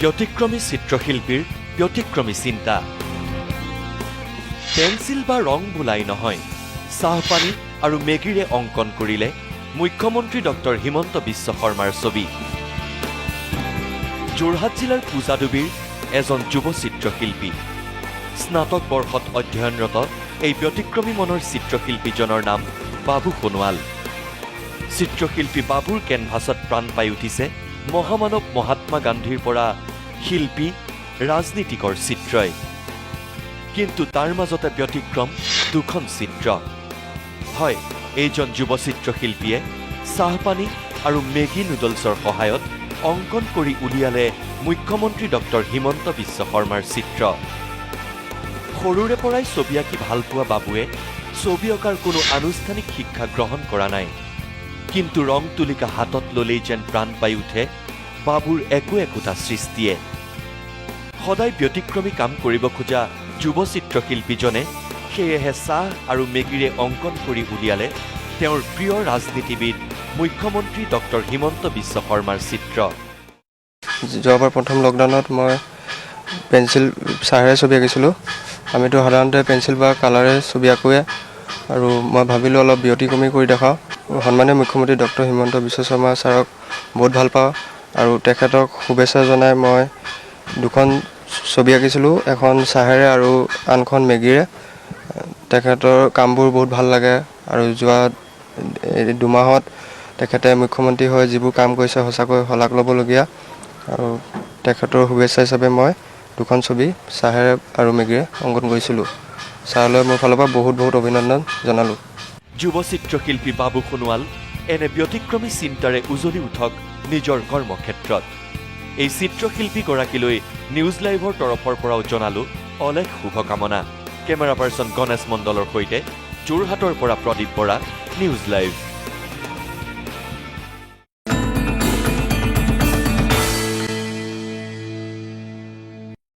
ব্যতিক্ৰমী চিত্ৰশিল্পীৰ ব্যতিক্ৰমী চিন্তা পেন্সিল বা ৰং বোলাই নহয় চাহপানী আৰু মেগীৰে অংকন কৰিলে মুখ্যমন্ত্ৰী ডক্টৰ হিমন্ত বিশ্ব শৰ্মাৰ ছবি যোৰহাট জিলাৰ পূজাডুবিৰ এজন যুৱ চিত্ৰশিল্পী স্নাতক বৰ্ষত অধ্যয়নৰত এই ব্যতিক্ৰমী মনৰ চিত্ৰশিল্পীজনৰ নাম বাবু সোণোৱাল চিত্ৰশিল্পী বাবুৰ কেনভাছত প্ৰাণ পাই উঠিছে মহামানৱ মহাত্মা গান্ধীৰ পৰা শিল্পী ৰাজনীতিকৰ চিত্ৰই কিন্তু তাৰ মাজতে ব্যতিক্ৰম দুখন চিত্ৰ হয় এইজন যুৱ চিত্ৰশিল্পীয়ে চাহপানী আৰু মেগী নুডলছৰ সহায়ত অংকন কৰি উলিয়ালে মুখ্যমন্ত্ৰী ডক্টৰ হিমন্ত বিশ্ব শৰ্মাৰ চিত্ৰ সৰুৰে পৰাই ছবি আঁকি ভাল পোৱা বাবুৱে ছবি অঁকাৰ কোনো আনুষ্ঠানিক শিক্ষা গ্ৰহণ কৰা নাই কিন্তু ৰং তুলিকা হাতত ললেই যেন প্ৰাণ পাই উঠে বাবুৰ একোটা সৃষ্টিয়ে সদায় ব্যতিক্ৰমী কাম কৰিব খোজা যুৱ চিত্ৰশিল্পীজনে সেয়েহে চাহ আৰু মেগীৰে অংকন কৰি উলিয়ালে তেওঁৰ প্ৰিয় ৰাজনীতিবিদ মুখ্যমন্ত্ৰী ডক্টৰ হিমন্ত বিশ্ব শৰ্মাৰ চিত্ৰ যোৱাবাৰ প্ৰথম লকডাউনত মই পেন্সিল চাহেৰে ছবি আঁকিছিলোঁ আমিতো সাধাৰণতে পেন্সিল বা কালাৰে ছবি আঁকোৱে আৰু মই ভাবিলোঁ অলপ ব্যতিক্ৰমী কৰি দেখাওঁ সন্মানীয় মুখ্যমন্ত্ৰী ডক্টৰ হিমন্ত বিশ্ব শৰ্মা ছাৰক বহুত ভাল পাওঁ আৰু তেখেতক শুভেচ্ছা জনাই মই দুখন ছবি আঁকিছিলোঁ এখন চাহেৰে আৰু আনখন মেগীৰে তেখেতৰ কামবোৰ বহুত ভাল লাগে আৰু যোৱা দুমাহত তেখেতে মুখ্যমন্ত্ৰী হৈ যিবোৰ কাম কৰিছে সঁচাকৈ শলাগ ল'বলগীয়া আৰু তেখেতৰ শুভেচ্ছা হিচাপে মই দুখন ছবি চাহেৰে আৰু মেগীৰে অংকন কৰিছিলোঁ ছাৰলৈ মোৰ ফালৰ পৰা বহুত অভিনন্দন জনালোঁ যুৱ চিত্ৰশিল্পী বাবু সোণোৱাল এনে ব্যতিক্ৰমী চিন্তাৰে উজলি উঠক নিজৰ কৰ্মক্ষেত্ৰত এই চিত্ৰশিল্পীগৰাকীলৈ নিউজ লাইভৰ তৰফৰ পৰাও জনালোঁ অলেখ শুভকামনা কেমেৰা পাৰ্চন গণেশ মণ্ডলৰ সৈতে যোৰহাটৰ পৰা প্ৰদীপ বৰা নিউজ লাইভ